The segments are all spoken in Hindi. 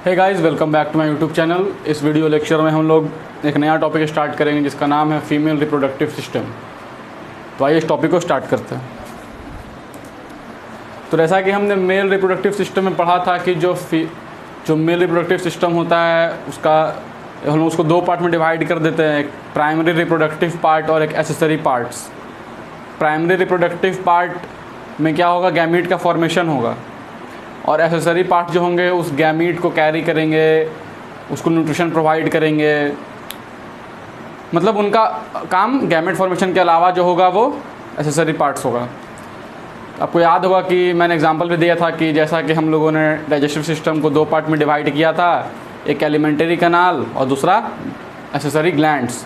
Hey guys, welcome back to my YouTube channel. इस वीडियो लेक्चर में हम लोग एक नया टॉपिक स्टार्ट करेंगे जिसका नाम है फीमेल रिप्रोडक्टिव सिस्टम। तो आइए इस टॉपिक को स्टार्ट करते हैं। तो जैसा कि हमने मेल रिप्रोडक्टिव सिस्टम में पढ़ा था कि जो मेल रिप्रोडक्टिव सिस्टम होता है उसका हम लोग उसको दो पार्ट में डिवाइड कर देते हैं, एक प्राइमरी रिप्रोडक्टिव पार्ट और एक accessory parts. Primary reproductive part में क्या होगा, गैमीट का फॉर्मेशन होगा, और एसेसरी पार्ट जो होंगे उस गैमीट को कैरी करेंगे, उसको न्यूट्रिशन प्रोवाइड करेंगे। मतलब उनका काम गैमेट फॉर्मेशन के अलावा जो होगा वो एसेसरी पार्ट्स होगा। आपको याद होगा कि मैंने एग्जांपल भी दिया था कि जैसा कि हम लोगों ने डाइजेस्टिव सिस्टम को दो पार्ट में डिवाइड किया था, एक एलिमेंटरी कैनाल और दूसरा एसेसरी ग्लैंड्स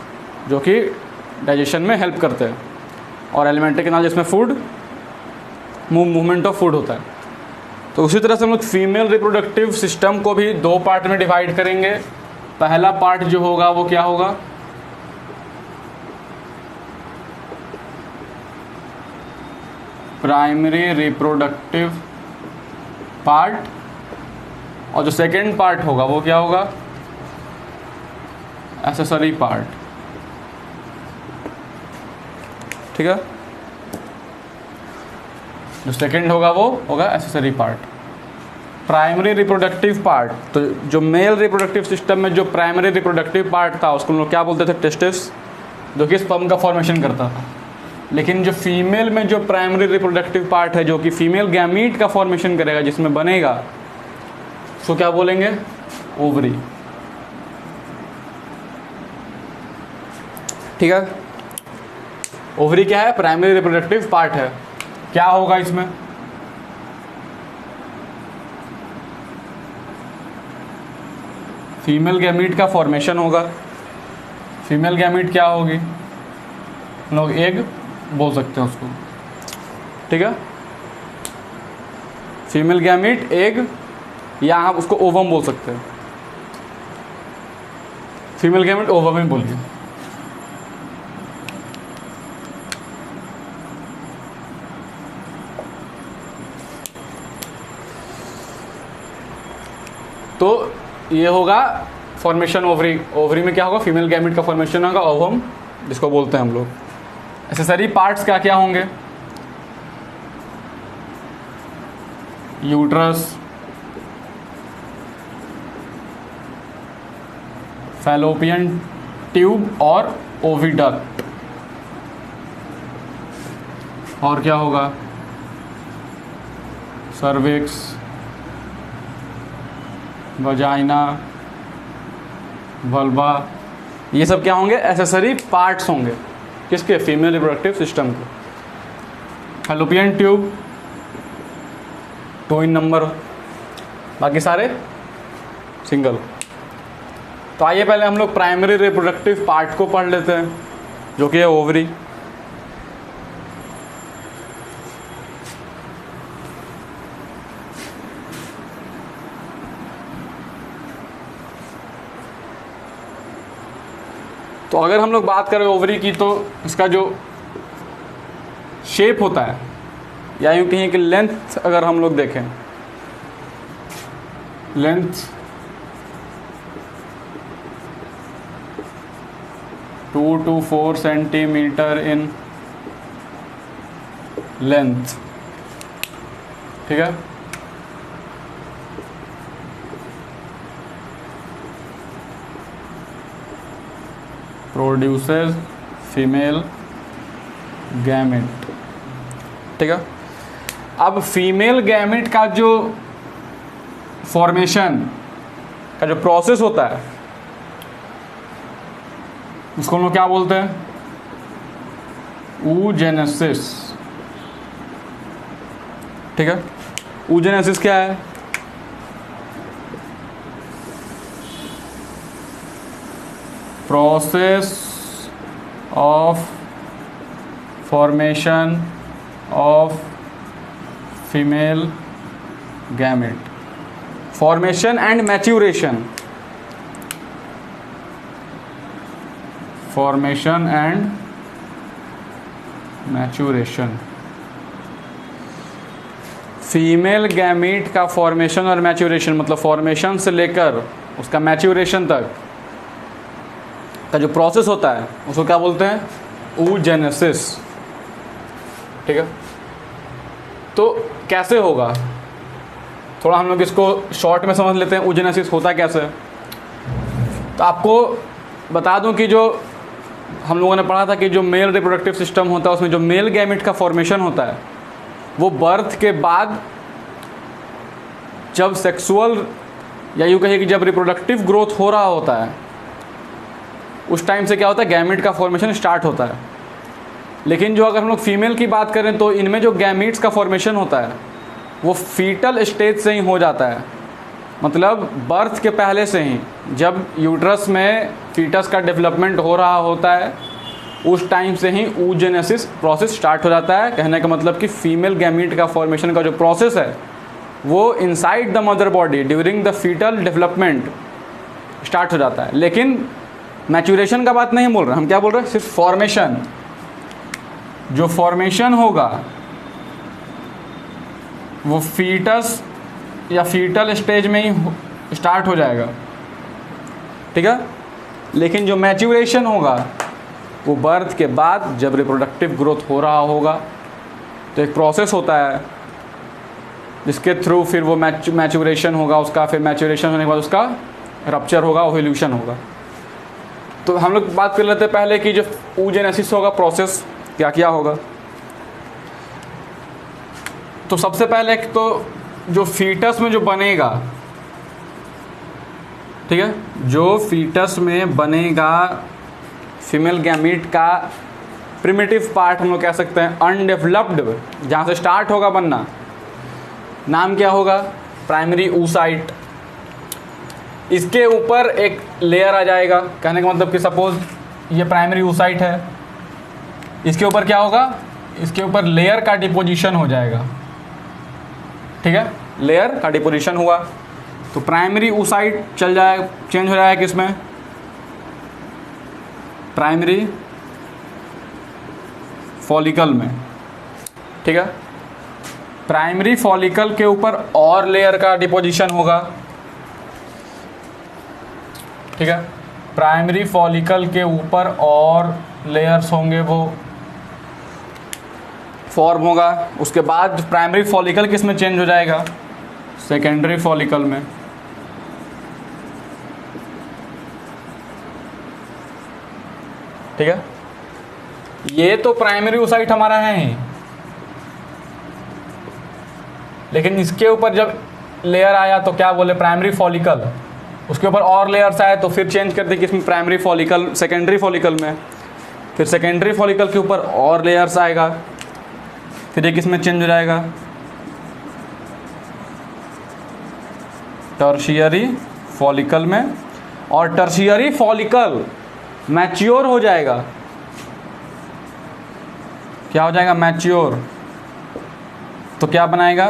जो कि डाइजेशन में हेल्प करते हैं, और एलिमेंटरी कैनाल जिसमें फूड मूवमेंट ऑफ फूड होता है। तो उसी तरह से हम लोग फीमेल रिप्रोडक्टिव सिस्टम को भी दो पार्ट में डिवाइड करेंगे। पहला पार्ट जो होगा वो क्या होगा, प्राइमरी रिप्रोडक्टिव पार्ट, और जो सेकेंड पार्ट होगा वो क्या होगा, एसेसरी पार्ट। ठीक है, जो सेकेंड होगा वो होगा accessory part. Primary reproductive part, तो जो मेल रिप्रोडक्टिव सिस्टम में जो प्राइमरी रिप्रोडक्टिव पार्ट था उसको हम लोग क्या बोलते थे, टेस्टिस, जो कि स्पर्म का फॉर्मेशन करता था। लेकिन जो फीमेल में जो प्राइमरी रिप्रोडक्टिव पार्ट है जो कि फीमेल गैमीट का फॉर्मेशन करेगा, जिसमें बनेगा, उसको क्या बोलेंगे, ओवरी। ठीक है, ओवरी क्या है, प्राइमरी रिप्रोडक्टिव पार्ट है। क्या होगा इसमें, फीमेल गैमीट का फॉर्मेशन होगा। फीमेल गैमीट क्या होगी, लोग एग बोल सकते हैं उसको। ठीक है, फीमेल गैमीट एग, या आप उसको ओवम बोल सकते हैं। फीमेल गैमीट ओवम ही बोलिए। तो ये होगा फॉर्मेशन ओवरी। ओवरी में क्या होगा, फीमेल गैमीट का फॉर्मेशन होगा, ओवम जिसको बोलते हैं हम लोग। एसेसरी पार्ट्स क्या क्या होंगे, यूट्रस, फैलोपियन ट्यूब और ओविडक्ट। और क्या होगा, सर्विक्स, वजाइना, वल्वा। ये सब क्या होंगे, एसेसरी पार्ट्स होंगे किसके, फीमेल रिप्रोडक्टिव सिस्टम के। फैलोपियन ट्यूब 2 इन नंबर, बाकी सारे सिंगल। तो आइए पहले हम लोग प्राइमरी रिप्रोडक्टिव पार्ट को पढ़ लेते हैं जो कि है ओवरी। तो अगर हम लोग बात करें ओवरी की, तो इसका जो शेप होता है, या यूँ कहें कि लेंथ, अगर हम लोग देखें, length 2 to 4 centimetre in length. ठीक है, प्रोड्यूसेस फीमेल गैमेट। ठीक है, अब फीमेल गैमेट का जो फॉर्मेशन का जो प्रोसेस होता है उसको हम लोग क्या बोलते हैं, oogenesis। ठीक है, oogenesis क्या है, process of formation of female gamete, formation and maturation, formation and maturation. Female gamete का फॉर्मेशन और मैच्योरेशन, मतलब फॉर्मेशन से लेकर उसका मैच्योरेशन तक का जो प्रोसेस होता है उसको क्या बोलते हैं? oogenesis। ठीक है, तो कैसे होगा, थोड़ा हम लोग इसको शॉर्ट में समझ लेते हैं। oogenesis होता कैसे? तो आपको बता दूं कि जो हम लोगों ने पढ़ा था कि जो मेल रिप्रोडक्टिव सिस्टम होता है उसमें जो मेल गैमेट का फॉर्मेशन होता है वो बर्थ के बाद जब सेक्सुअल या यूँ कहिए कि जब रिप्रोडक्टिव ग्रोथ हो रहा होता है उस टाइम से क्या होता है? गैमेट का फॉर्मेशन स्टार्ट होता है। लेकिन जो अगर हम लोग फीमेल की बात करें तो इनमें जो गैमीट्स का फॉर्मेशन होता है वो फीटल स्टेज से ही हो जाता है, मतलब बर्थ के पहले से ही, जब यूट्रस में फीटस का डेवलपमेंट हो रहा होता है उस टाइम से ही oogenesis प्रोसेस स्टार्ट हो जाता है। कहने का मतलब कि फीमेल गैमीट का फॉर्मेशन का जो प्रोसेस है वो inside the mother body during the fetal development start हो जाता है। लेकिन मैच्योरेशन का बात नहीं बोल रहे, हम क्या बोल रहे हैं? सिर्फ फॉर्मेशन। जो फॉर्मेशन होगा वो फीटस या फीटल स्टेज में ही स्टार्ट हो जाएगा, ठीक है। लेकिन जो मैच्योरेशन होगा वो बर्थ के बाद जब रिप्रोडक्टिव ग्रोथ हो रहा होगा तो एक प्रोसेस होता है जिसके थ्रू फिर वो मैच्योरेशन होगा उसका, फिर मैच्योरेशन होने के बाद उसका रप्चर होगा, ओव्यूलेशन होगा। तो हम लोग बात कर लेते हैं पहले कि जो oogenesis होगा प्रोसेस क्या क्या होगा। तो सबसे पहले तो जो फीटस में जो बनेगा, ठीक है, जो फीटस में बनेगा फीमेल गैमीट का प्रिमिटिव पार्ट हम लोग कह सकते हैं अनडेवलप्ड, जहाँ से स्टार्ट होगा बनना, नाम क्या होगा? Primary oocyte। इसके ऊपर एक लेयर आ जाएगा, कहने का मतलब कि सपोज ये प्राइमरी oocyte है, इसके ऊपर क्या होगा? इसके ऊपर लेयर का डिपोजिशन हो जाएगा, ठीक है, लेयर का डिपोजिशन हुआ तो प्राइमरी oocyte चल जाएगा, चेंज हो जाएगा किसमें? प्राइमरी फॉलिकल में, ठीक है। प्राइमरी फॉलिकल के ऊपर और लेयर का डिपोजिशन होगा, ठीक है। प्राइमरी फॉलिकल के ऊपर और लेयर्स होंगे, वो फॉर्म होगा। उसके बाद प्राइमरी फॉलिकल किस में चेंज हो जाएगा? सेकेंडरी फॉलिकल में, ठीक है। ये तो प्राइमरी oocyte हमारा है ही, लेकिन इसके ऊपर जब लेयर आया तो क्या बोले? Primary follicle. उसके ऊपर और लेयर्स आए तो फिर चेंज कर दी किसमें? प्राइमरी फॉलिकल, सेकेंडरी फॉलिकल में। फिर सेकेंडरी फॉलिकल के ऊपर और लेयर्स आएगा, फिर ये किसमें चेंज हो जाएगा? टर्शियरी फॉलिकल में। और टर्शियरी फॉलिकल मैच्योर हो जाएगा, क्या हो जाएगा? मैच्योर। तो क्या बनाएगा?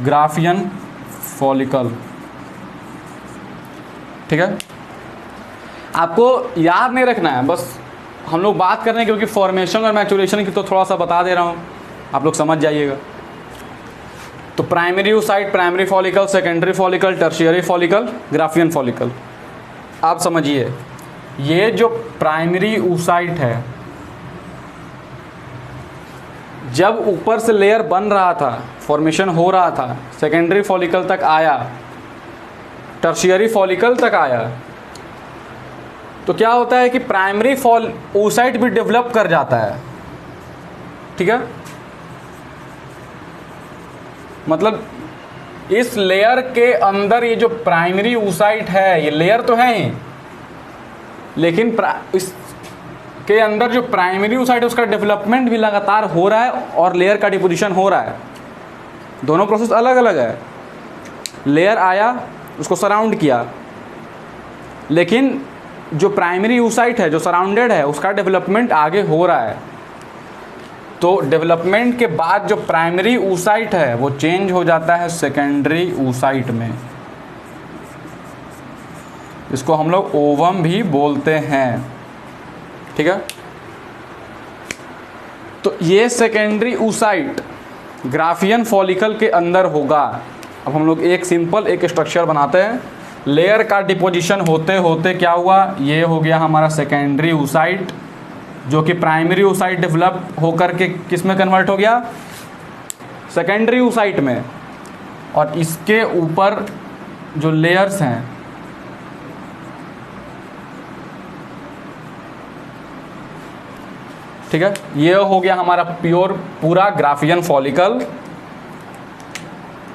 ग्राफियन फॉलिकल, ठीक है। आपको याद नहीं रखना है, बस हम लोग बात कर रहे हैं क्योंकि फॉर्मेशन और मैच्योरेशन की तो थोड़ा सा बता दे रहा हूँ, आप लोग समझ जाइएगा। तो primary oocyte, primary follicle, secondary follicle, tertiary follicle, Graafian follicle. आप समझिए, ये जो प्राइमरी oocyte है, जब ऊपर से लेयर बन रहा था, फॉर्मेशन हो रहा था, सेकेंडरी फॉलिकल तक आया, टर्शियरी फॉलिकल तक आया, तो क्या होता है कि प्राइमरी oocyte भी डेवलप कर जाता है, ठीक है। मतलब इस लेयर के अंदर ये जो प्राइमरी oocyte है, ये लेयर तो है ही, लेकिन इसके अंदर जो प्राइमरी oocyte है उसका डेवलपमेंट भी लगातार हो रहा है और लेयर का डिपोजिशन हो रहा है। दोनों प्रोसेस अलग अलग है। लेयर आया, उसको सराउंड किया, लेकिन जो प्राइमरी oocyte है, जो सराउंडेड है, उसका डेवलपमेंट आगे हो रहा है। तो डेवलपमेंट के बाद जो प्राइमरी oocyte है वो चेंज हो जाता है सेकेंडरी oocyte में, इसको हम लोग ओवम भी बोलते हैं, ठीक है। तो ये सेकेंडरी oocyte ग्राफियन फॉलिकल के अंदर होगा। अब हम लोग एक सिंपल एक स्ट्रक्चर बनाते हैं। लेयर का डिपोजिशन होते होते क्या हुआ, ये हो गया हमारा सेकेंडरी oocyte, जो कि प्राइमरी oocyte डेवलप होकर के किस में कन्वर्ट हो गया, सेकेंडरी oocyte में। और इसके ऊपर जो लेयर्स हैं, ठीक है, ये हो गया हमारा प्योर पूरा ग्राफियन फॉलिकल।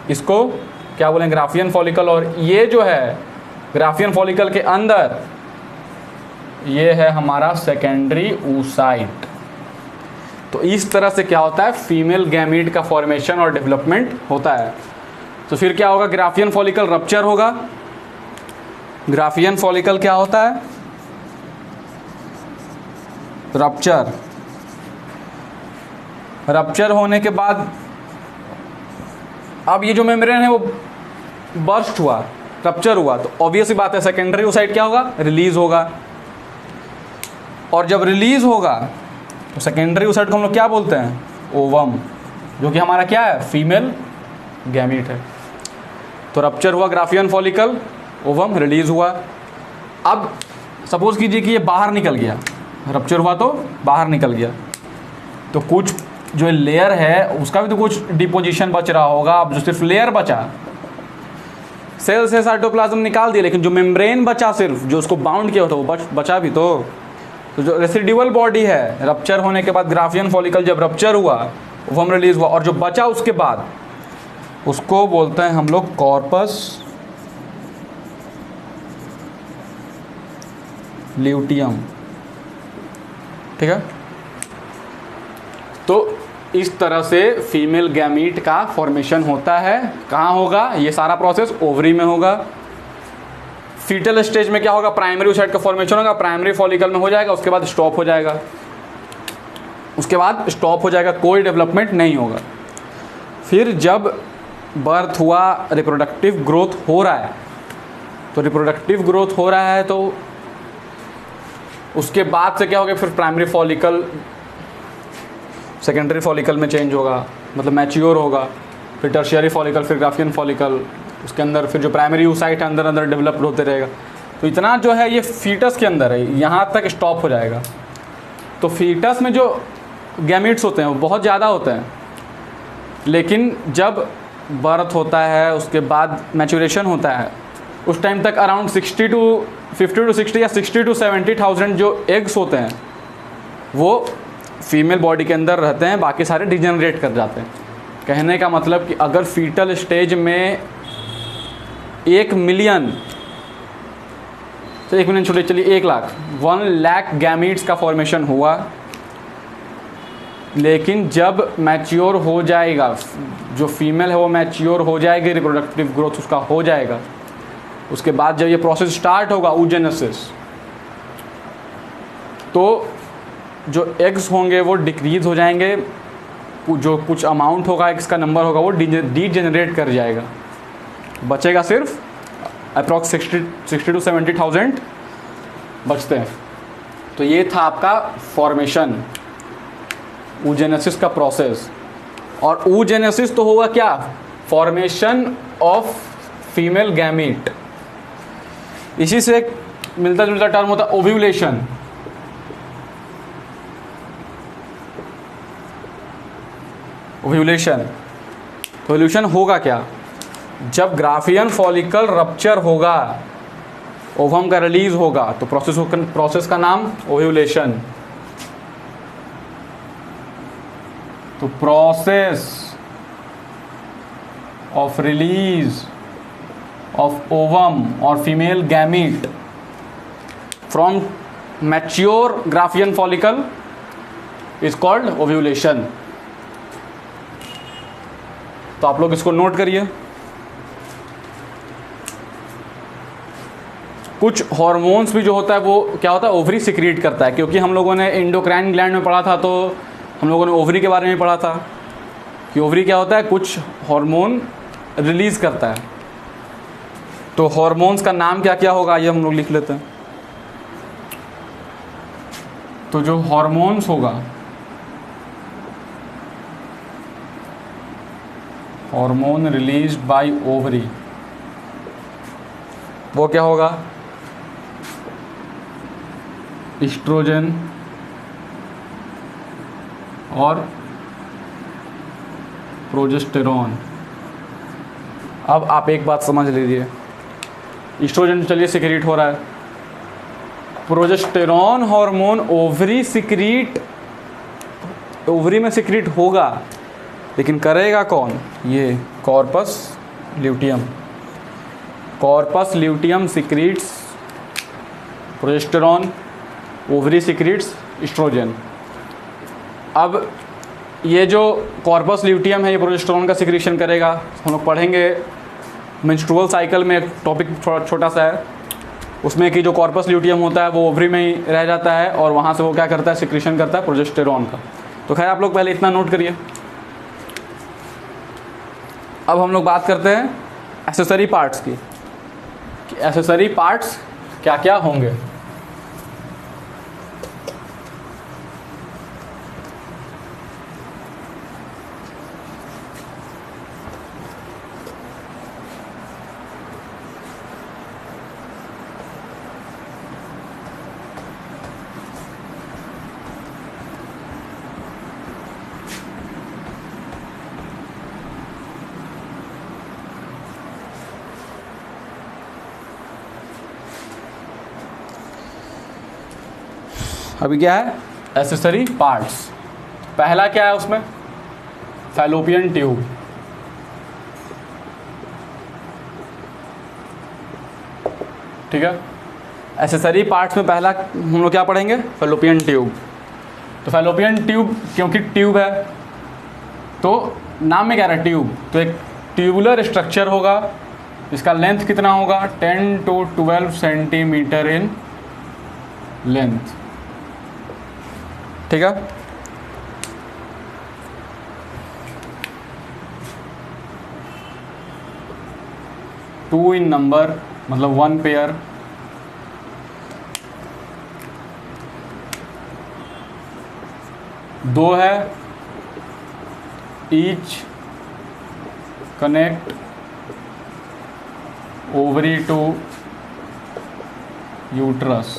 इसको क्या बोलेंगे, ग्राफियन फॉलिकल। और ये जो है ग्राफियन फॉलिकल के अंदर ये है हमारा सेकेंडरी oocyte। तो इस तरह से क्या होता है, फीमेल गैमीट का फॉर्मेशन और डेवलपमेंट होता है। तो फिर क्या होगा, ग्राफियन फॉलिकल रप्चर होगा। ग्राफियन फॉलिकल क्या होता है, रप्चर। रप्चर होने के बाद अब ये जो मेम्ब्रेन है वो बर्स्ट हुआ, रप्चर हुआ, तो ऑब्वियस बात है सेकेंडरी oocyte क्या होगा, रिलीज होगा। और जब रिलीज होगा तो सेकेंडरी oocyte को हम लोग क्या बोलते हैं, ओवम, जो कि हमारा क्या है, फीमेल गैमीट है। तो रप्चर हुआ ग्राफियन फॉलिकल, ओवम रिलीज हुआ। अब सपोज कीजिए कि ये बाहर निकल गया, रप्चर हुआ तो बाहर निकल गया, तो कुछ जो लेयर है उसका भी तो कुछ डिपोजिशन बच रहा होगा। अब जो सिर्फ लेयर बचा, सेल से साइटोप्लाज्म निकाल दिया, लेकिन जो मेम्ब्रेन बचा सिर्फ जो उसको बाउंड किया होता वो बचा भी तो जो रेसिडुअल बॉडी है, रप्चर होने के बाद ग्राफियन फॉलिकल जब रप्चर हुआ, ओवम रिलीज हुआ, और जो बचा उसके बाद उसको बोलते हैं हम लोग कॉर्पस ल्यूटियम, ठीक है। तो इस तरह से फीमेल गैमीट का फॉर्मेशन होता है। कहाँ होगा ये सारा प्रोसेस, ओवरी में होगा। फीटल स्टेज में क्या होगा, प्राइमरी oocyte का फॉर्मेशन होगा, प्राइमरी फॉलिकल में हो जाएगा, उसके बाद स्टॉप हो जाएगा, उसके बाद स्टॉप हो जाएगा, कोई डेवलपमेंट नहीं होगा। फिर जब बर्थ हुआ, रिप्रोडक्टिव ग्रोथ हो रहा है, तो रिप्रोडक्टिव ग्रोथ हो रहा है तो उसके बाद से क्या होगा, फिर प्राइमरी फॉलिकल सेकेंडरी फॉलिकल में चेंज होगा, मतलब मैच्योर होगा, फिर टर्शियरी फॉलिकल, फिर ग्राफियन फॉलिकल, उसके अंदर फिर जो प्राइमरी oocyte है अंदर अंदर डेवलप्ड होते रहेगा। तो इतना जो है ये फीटस के अंदर है, यहाँ तक स्टॉप हो जाएगा। तो फीटस में जो गैमीट्स होते हैं वो बहुत ज़्यादा होते हैं, लेकिन जब बर्थ होता है उसके बाद मैच्योरेशन होता है, उस टाइम तक अराउंड 50 to 60 या 60 to 70,000 जो एग्स होते हैं वो फीमेल बॉडी के अंदर रहते हैं, बाकी सारे डिजेनरेट कर जाते हैं। कहने का मतलब कि अगर फीटल स्टेज में 1 मिलियन, तो 1 मिलियन छोड़िए, चलिए 1 लाख, 1 लाख गैमीट्स का फॉर्मेशन हुआ, लेकिन जब मैच्योर हो जाएगा, जो फीमेल है वो मैच्योर हो जाएगी, रिप्रोडक्टिव ग्रोथ उसका हो जाएगा, उसके बाद जब ये प्रोसेस स्टार्ट होगा oogenesis, तो जो एग्स होंगे वो डिक्रीज हो जाएंगे, जो कुछ अमाउंट होगा एग्स का नंबर होगा वो डीजेनरेट कर जाएगा, बचेगा सिर्फ अप्रॉक्स 60 to 70,000 बचते हैं। तो ये था आपका फॉर्मेशन, oogenesis का प्रोसेस। और oogenesis तो होगा क्या, फॉर्मेशन ऑफ फीमेल गैमीट। इसी से एक मिलता जुलता टर्म होता है ओव्यूलेशन। ओव्यूलेशन, तो ओव्यूलेशन होगा क्या, जब ग्राफियन फॉलिकल रप्चर होगा, ओवम का रिलीज होगा, तो प्रोसेस का नाम ओव्यूलेशन। तो process of release of ovum और female gamete from mature Graafian follicle is called ovulation. तो आप लोग इसको नोट करिए। कुछ हार्मोन्स भी जो होता है वो क्या होता है, ओवरी सिक्रीट करता है, क्योंकि हम लोगों ने एंडोक्राइन ग्लैंड में पढ़ा था, तो हम लोगों ने ओवरी के बारे में पढ़ा था कि ओवरी क्या होता है, कुछ हार्मोन रिलीज करता है। तो हार्मोन्स का नाम क्या क्या होगा ये हम लोग लिख लेते हैं। तो जो हार्मोन्स होगा हार्मोन रिलीज्ड बाय ओवरी, वो क्या होगा? एस्ट्रोजन और प्रोजेस्टेरॉन। अब आप एक बात समझ लीजिए, एस्ट्रोजन चलिए सिक्रीट हो रहा है, प्रोजेस्टेरॉन हार्मोन ओवरी में सिक्रीट होगा, लेकिन करेगा कौन? ये corpus luteum. Corpus luteum secretes progesterone, ovary secretes oestrogen. अब ये जो कॉर्पस ल्यूटियम है ये प्रोजेस्टेरॉन का सिक्रीशन करेगा। हम लोग पढ़ेंगे मेंस्ट्रुअल साइकिल में, एक टॉपिक छोटा सा है उसमें कि जो कॉर्पस ल्यूटियम होता है वो ओवरी में ही रह जाता है और वहाँ से वो क्या करता है? सिक्रीशन करता है प्रोजेस्टेरॉन का। तो खैर आप लोग पहले इतना नोट करिए। अब हम लोग बात करते हैं एक्सेसरी पार्ट्स की, कि एक्सेसरी पार्ट्स क्या क्या होंगे। अभी क्या है? Accessory parts. पहला क्या है उसमें? Fallopian tube. ठीक है, एक्सेसरी पार्ट्स में पहला हम लोग क्या पढ़ेंगे? Fallopian tube. तो फैलोपियन ट्यूब क्योंकि ट्यूब है तो नाम में क्या रहा है? ट्यूब। तो एक ट्यूबुलर स्ट्रक्चर होगा, इसका लेंथ कितना होगा? 10 to 12 सेंटीमीटर इन लेंथ। ठीक है, टू इन नंबर मतलब 1 पेयर। दो है, each connect ovary to uterus.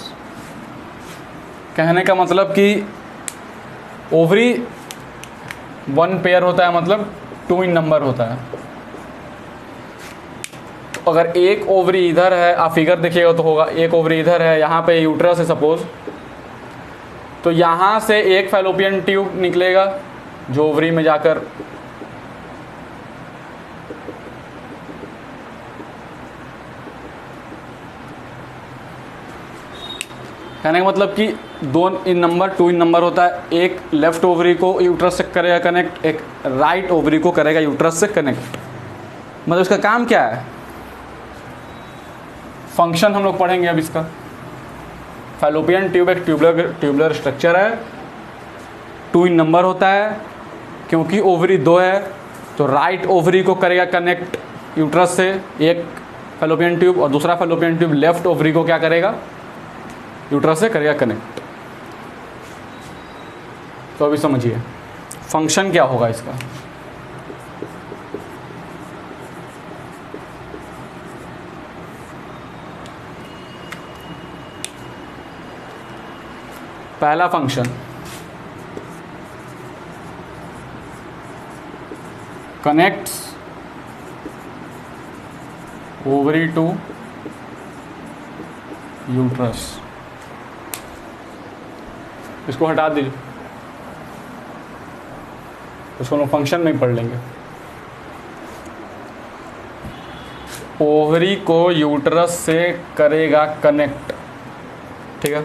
कहने का मतलब कि ओवरी 1 पेयर होता है, मतलब 2 इन नंबर होता है। तो अगर एक ओवरी इधर है, आप फिगर देखिएगा तो होगा, एक ओवरी इधर है, यहाँ पे यूट्रस है सपोज, तो यहाँ से एक फैलोपियन ट्यूब निकलेगा जो ओवरी में जाकर कहने का मतलब कि 2 इन नंबर 2 इन नंबर होता है। एक लेफ्ट ओवरी को यूट्रस से करेगा कनेक्ट, एक राइट ओवरी को करेगा यूट्रस से कनेक्ट। मतलब इसका काम क्या है? फंक्शन हम लोग पढ़ेंगे अब इसका। फैलोपियन ट्यूब एक ट्यूबुलर स्ट्रक्चर है, 2 इन नंबर होता है, क्योंकि ओवरी 2 है तो राइट ओवरी को करेगा कनेक्ट यूट्रस से एक फैलोपियन ट्यूब, और दूसरा फैलोपियन ट्यूब लेफ्ट ओवरी को क्या करेगा? यूट्रस से करेगा कनेक्ट। तो अभी समझिए फंक्शन क्या होगा इसका। पहला function connects ovary to uterus. इसको हटा दीजिए, इसको हम फंक्शन में ही पढ़ लेंगे। ओवरी को यूट्रस से करेगा कनेक्ट। ठीक है,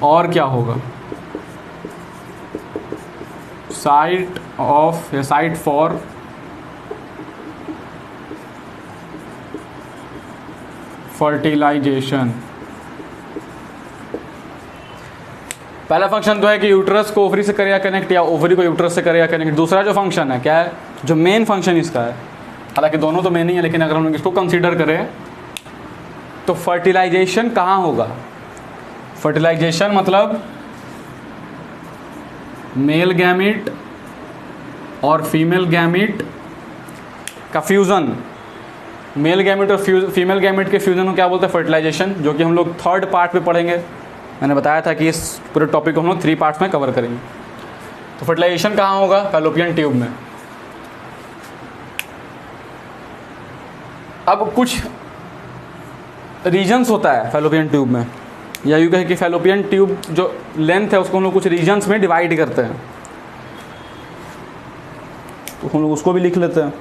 और क्या होगा? Site for fertilisation. पहला फंक्शन तो है कि यूट्रस को ओवरी से करेगा कनेक्ट या ओवरी को यूट्रस से करेगा कनेक्ट। दूसरा जो फंक्शन है क्या है? जो मेन फंक्शन इसका है, हालांकि दोनों तो मेन ही है, लेकिन अगर हम इसको कंसीडर करें तो फर्टिलाइजेशन कहाँ होगा? फर्टिलाइजेशन मतलब मेल गैमीट और फीमेल गैमीट का फ्यूज़न, मेल गैमेट और फीमेल गैमेट के फ्यूज़न को क्या बोलते हैं? फर्टिलाइजेशन, जो कि हम लोग थर्ड पार्ट में पढ़ेंगे। मैंने बताया था कि इस पूरे टॉपिक को हम लोग 3 पार्ट्स में कवर करेंगे। तो फर्टिलाइजेशन कहाँ होगा? फैलोपियन ट्यूब में। अब कुछ रीजन्स होता है फैलोपियन ट्यूब में, या यूँ कहें कि फैलोपियन ट्यूब जो लेंथ है उसको हम लोग कुछ रीजन्स में डिवाइड करते हैं, तो हम लोग उसको भी लिख लेते हैं।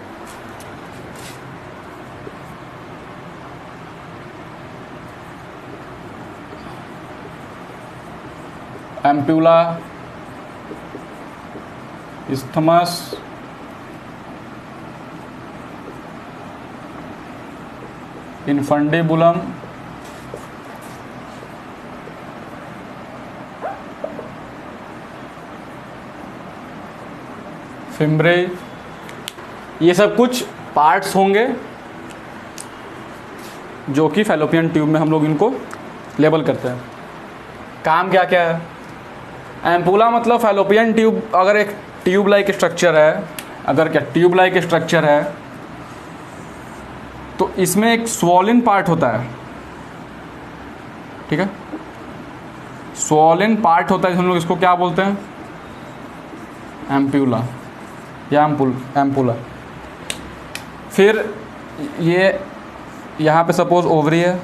एम्प्यूला, isthmus, infundibulum, फिम्ब्रे, ये सब कुछ पार्ट्स होंगे जो कि फैलोपियन ट्यूब में हम लोग इनको लेबल करते हैं। काम क्या क्या है? एम्पूला मतलब फैलोपियन ट्यूब, अगर एक ट्यूब लाइक स्ट्रक्चर है, अगर क्या ट्यूब लाइक स्ट्रक्चर है तो इसमें एक स्वॉलिन पार्ट होता है, ठीक है? स्वॉलिन पार्ट होता है, हम लोग इसको क्या बोलते हैं? एम्प्यूला या एम्पूला। फिर ये यहाँ पे सपोज ओवरी है,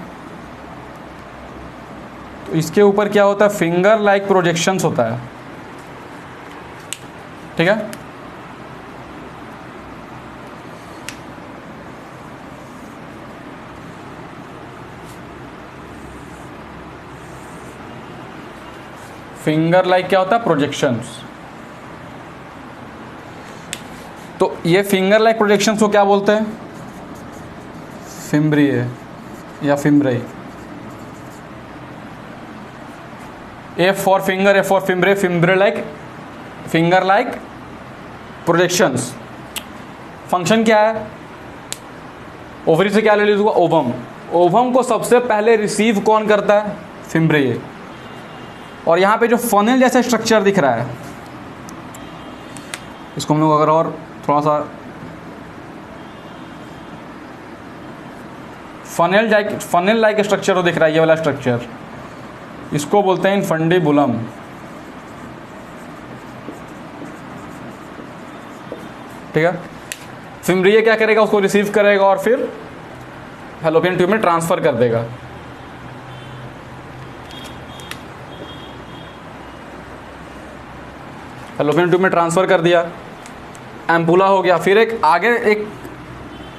तो इसके ऊपर क्या होता है? फिंगर लाइक प्रोजेक्शंस होता है, ठीक है? फिंगर लाइक क्या होता है? प्रोजेक्शंस। तो ये फिंगर लाइक प्रोजेक्शंस को क्या बोलते हैं? फिम्ब्रिए या fimbriae. F for finger, F for fimbriae, fimbriae like, finger like projections. Function क्या है? ओवरी से क्या रिलीज हुआ? ओवम। ओवम को सबसे पहले रिसीव कौन करता है? फिम्ब्रे। और यहाँ पे जो फनेल जैसा स्ट्रक्चर दिख रहा है, इसको हम लोग अगर और थोड़ा सा फनेल लाइक स्ट्रक्चर तो दिख रहा है, ये वाला स्ट्रक्चर, इसको बोलते हैं इनफंडिबुलम, ठीक है? फिम्ब्रिए क्या करेगा? उसको रिसीव करेगा और फिर फैलोपियन ट्यूब में ट्रांसफर कर देगा। फैलोपियन ट्यूब में ट्रांसफर कर दिया, एम्पूला हो गया। फिर एक आगे एक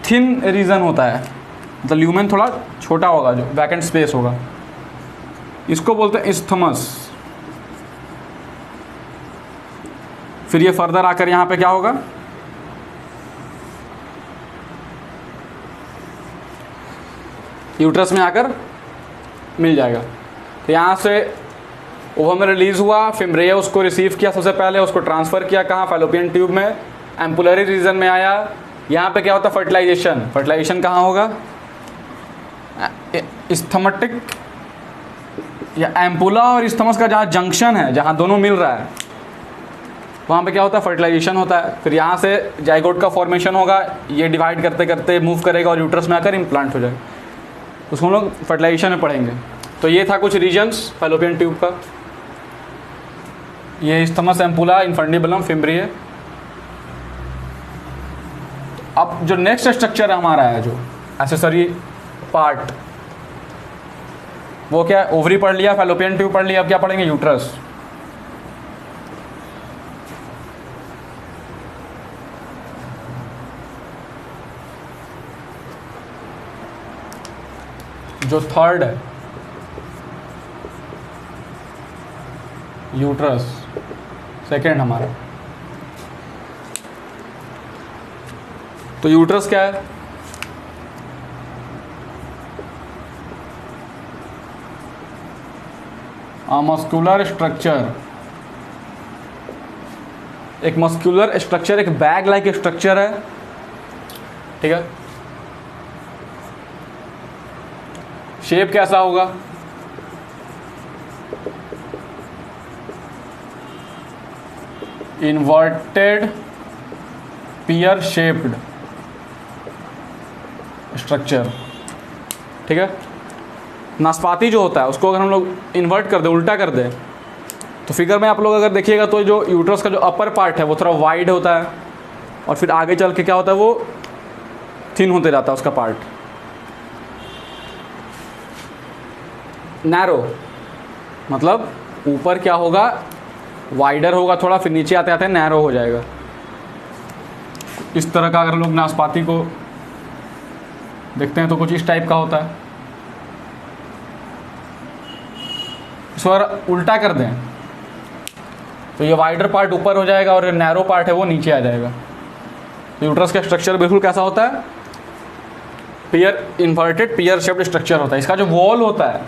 थिन रीजन होता है, मतलब ल्यूमेन थोड़ा छोटा होगा, जो वैकेंट स्पेस होगा, इसको बोलते हैं isthmus। फिर ये फर्दर आकर यहाँ पे क्या होगा? यूट्रस में आकर मिल जाएगा। तो यहाँ से ओवम में रिलीज हुआ, फिम्ब्रिया उसको रिसीव किया सबसे पहले, उसको ट्रांसफ़र किया कहाँ? फैलोपियन ट्यूब में, एम्पुलरी रीजन में आया। यहाँ पे क्या होता है? फर्टिलाइजेशन। फर्टिलाइजेशन कहाँ होगा? इस्थमेटिक या एम्पुला और इस्थमस का जहाँ जंक्शन है, जहाँ दोनों मिल रहा है, वहाँ पे क्या होता है? फर्टिलाइजेशन होता है। फिर यहाँ से जाइगोट का फॉर्मेशन होगा, ये डिवाइड करते करते मूव करेगा और यूट्रस में आकर इम्प्लांट हो जाएगा। उसको हम लोग फर्टिलाइजेशन में पढ़ेंगे। तो ये था कुछ रीजन्स फैलोपियन ट्यूब का, ये इस्थमस, एम्पुला, इनफंडिबुलम, फिम्ब्रिए। अब जो नेक्स्ट स्ट्रक्चर हमारा है, जो एक्सेसरी पार्ट, वो क्या है? ओवरी पढ़ लिया, फैलोपियन ट्यूब पढ़ लिया, अब क्या पढ़ेंगे? यूट्रस। जो थर्ड है, यूट्रस, सेकेंड हमारा। तो यूट्रस क्या है? मस्कुलर स्ट्रक्चर, एक मस्कुलर स्ट्रक्चर, एक बैग लाइक स्ट्रक्चर है, ठीक है? शेप कैसा होगा? इन्वर्टेड, पियर शेप्ड, स्ट्रक्चर, ठीक है। नाशपाती जो होता है उसको अगर हम लोग इन्वर्ट कर दें, उल्टा कर दें, तो फिगर में आप लोग अगर देखिएगा तो जो यूट्रस का जो अपर पार्ट है वो थोड़ा वाइड होता है और फिर आगे चल के क्या होता है वो थिन होते जाता है उसका पार्ट। नैरो मतलब ऊपर क्या होगा, वाइडर होगा थोड़ा, फिर नीचे आते आते नैरो हो जाएगा। इस तरह का अगर लोग नाशपाती को देखते हैं तो कुछ इस टाइप का होता है। इसको अगर उल्टा कर दें तो ये वाइडर पार्ट ऊपर हो जाएगा और नैरो पार्ट है वो नीचे आ जाएगा। तो यूट्रस का स्ट्रक्चर बिल्कुल कैसा होता है, पियर इन्वर्टेड पियर शेप्ड स्ट्रक्चर होता है। इसका जो वॉल होता है,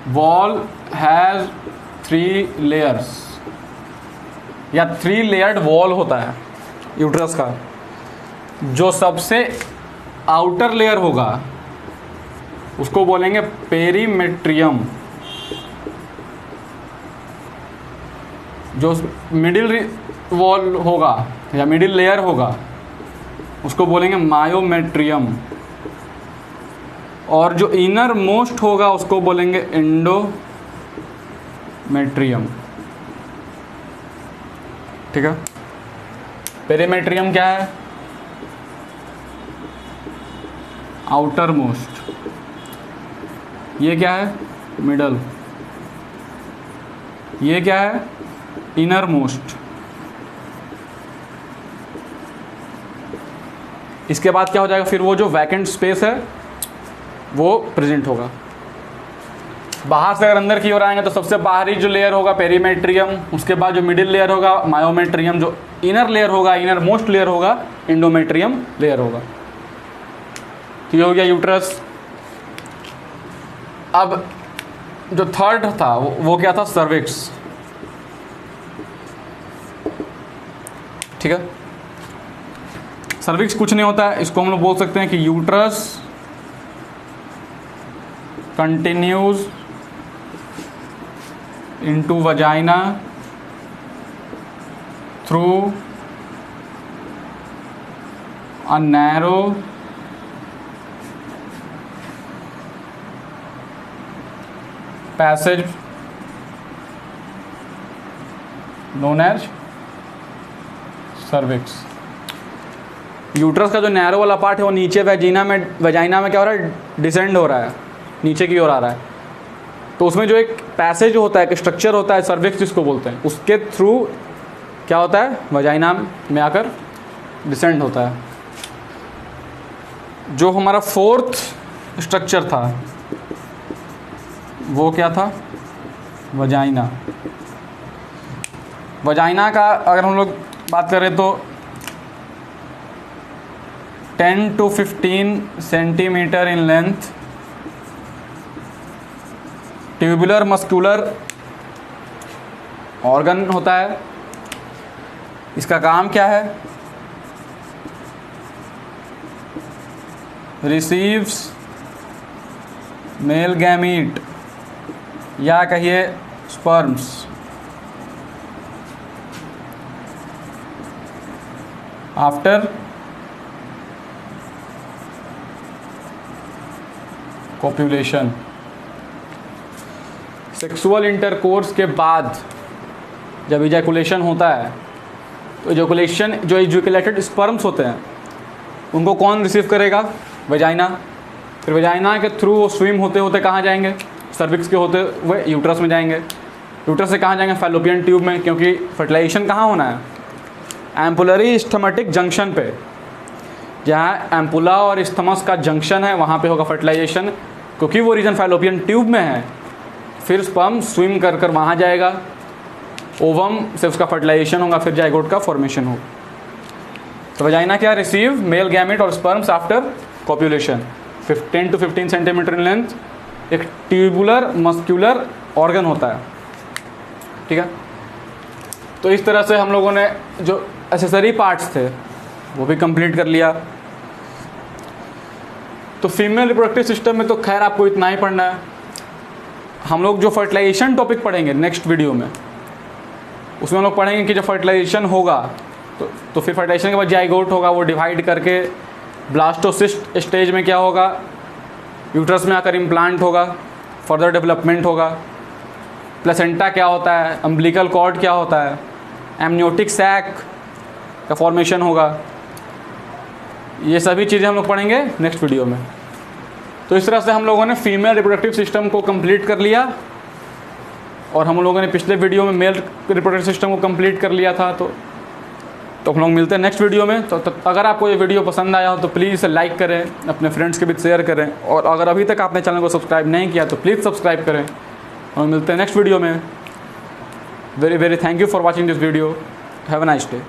वॉल हैज 3 लेयर्स या 3 लेयर्ड वॉल होता है यूट्रस का। जो सबसे आउटर लेयर होगा उसको बोलेंगे पेरीमेट्रियम। जो मिडिल वॉल होगा या मिडिल लेयर होगा उसको बोलेंगे मायोमेट्रियम, और जो इनर मोस्ट होगा उसको बोलेंगे एंडोमेट्रियम, ठीक है। पेरीमेट्रियम क्या है, आउटर मोस्ट। ये क्या है, मिडल। ये क्या है, इनर मोस्ट। इसके बाद क्या हो जाएगा, फिर वो जो वैकेंट स्पेस है वो प्रेजेंट होगा। बाहर से अगर अंदर की ओर आएंगे तो सबसे बाहरी जो लेयर होगा पेरीमेट्रियम, उसके बाद जो मिडिल लेयर होगा मायोमेट्रियम, जो इनर लेयर होगा, इनर मोस्ट लेयर होगा एंडोमेट्रियम लेयर होगा। तो ये हो गया यूट्रस। अब जो थर्ड था वो क्या था, सर्विक्स, ठीक है। सर्विक्स कुछ नहीं होता है, इसको हम लोग बोल सकते हैं कि uterus continues into vagina through a narrow passage known as cervix. Uterus का जो नैरो वाला पार्ट है वो नीचे वजाइना में क्या हो रहा है, डिसेंड हो रहा है, नीचे की ओर आ रहा है। तो उसमें जो एक पैसेज होता है, एक स्ट्रक्चर होता है सर्विक्स जिसको बोलते हैं, उसके थ्रू क्या होता है, वजाइना में आकर डिसेंड होता है। जो हमारा फोर्थ स्ट्रक्चर था वो क्या था, वजाइना। वजाइना का अगर हम लोग बात करें तो 10 to 15 centimeter in length, tubular muscular organ होता है। इसका काम क्या है, रिसीव्स मेल गैमीट या कहिए स्पर्म्स आफ्टर कॉप्यूलेशन। सेक्सुअल इंटरकोर्स के बाद जब इजैकुलेशन होता है तो इजैकुलेशन जो इजैकुलेटेड स्पर्म्स होते हैं उनको कौन रिसीव करेगा, वजाइना। फिर वजाइना के थ्रू वो स्विम होते होते कहाँ जाएंगे, सर्विक्स के होते हुए यूट्रस में जाएंगे। यूट्रस से कहाँ जाएंगे, फैलोपियन ट्यूब में, क्योंकि फर्टिलाइजेशन कहाँ होना है, एम्पुलरी स्टमैटिक जंक्शन पे। जहाँ एम्पुला और इस्थमस का जंक्शन है वहाँ पे होगा फर्टिलाइजेशन, क्योंकि वो रीजन फैलोपियन ट्यूब में है। फिर स्पर्म स्विम कर कर वहाँ जाएगा, ओवम से उसका फर्टिलाइजेशन होगा, फिर जाइगोट का फॉर्मेशन होगा। तो वजाइना क्या, रिसीव मेल गैमेट और sperms after copulation. 10 to 15 centimeter in length, एक ट्यूबुलर मस्कुलर ऑर्गन होता है, ठीक है। तो इस तरह से हम लोगों ने जो एसेसरी पार्ट्स थे वो भी कंप्लीट कर लिया। तो फीमेल रिप्रोडक्टिव सिस्टम में तो खैर आपको इतना ही पढ़ना है। हम लोग जो फर्टिलाइजेशन टॉपिक पढ़ेंगे नेक्स्ट वीडियो में, उसमें हम लोग पढ़ेंगे कि जब फर्टिलाइजेशन होगा तो तो फिर फर्टिलाइजेशन के बाद जाइगोट होगा, वो डिवाइड करके ब्लास्टोसिस्ट स्टेज में क्या होगा, यूट्रस में आकर इम्प्लांट होगा, फर्दर डेवलपमेंट होगा। प्लेसेंटा क्या होता है, अम्बिलिकल कॉर्ड क्या होता है, एमनियोटिक सैक का फॉर्मेशन होगा। ये सभी चीज़ें हम लोग पढ़ेंगे नेक्स्ट वीडियो में। तो इस तरह से हम लोगों ने फीमेल रिप्रोडक्टिव सिस्टम को कंप्लीट कर लिया और हम लोगों ने पिछले वीडियो में मेल रिप्रोडक्टिव सिस्टम को कंप्लीट कर लिया था। तो हम लोग मिलते हैं नेक्स्ट वीडियो में। तो अगर आपको ये वीडियो पसंद आया हो तो प्लीज़ इसे लाइक करें, अपने फ्रेंड्स के बीच शेयर करें, और अगर अभी तक आपने चैनल को सब्सक्राइब नहीं किया तो प्लीज़ सब्सक्राइब करें। और मिलते हैं नेक्स्ट वीडियो में। Very very thank you for watching this video. Have a nice day.